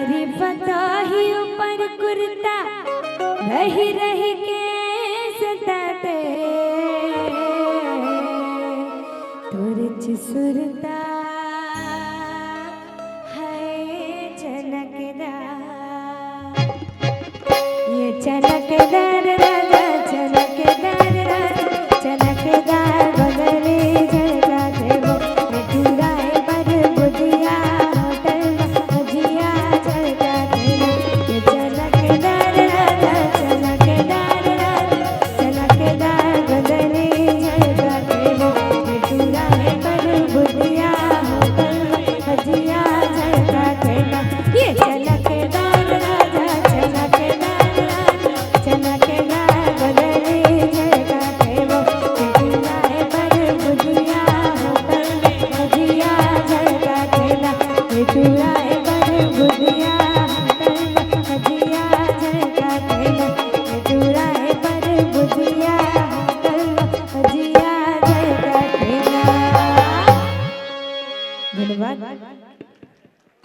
यारी फताही ऊपर कुर्ता रही रही के सताते तुरच सुरता है चनकदार ये चनकदार राजा चनकदार राजा चनकदार बदले झलकाते वो मिठुराए पर बुधिया होटल भजिया झलकाते वो ये चनकदार राजा चनकदार राजा चनकदार बदले झलकाते वो मिठुराए पर बुधिया होटल भजिया झलकाते वो ये चनकदार राजा चनकदार राजा चनकदार बदले झलकाते वो मिठुराए पर बुधिया होटल भजिया झलकाते वो मिठुराए पर बुधिया होटल भजिया झलकाते वो मिठुराए पर बुधिया होटल भजिया झलकाते वो। धन्यवाद।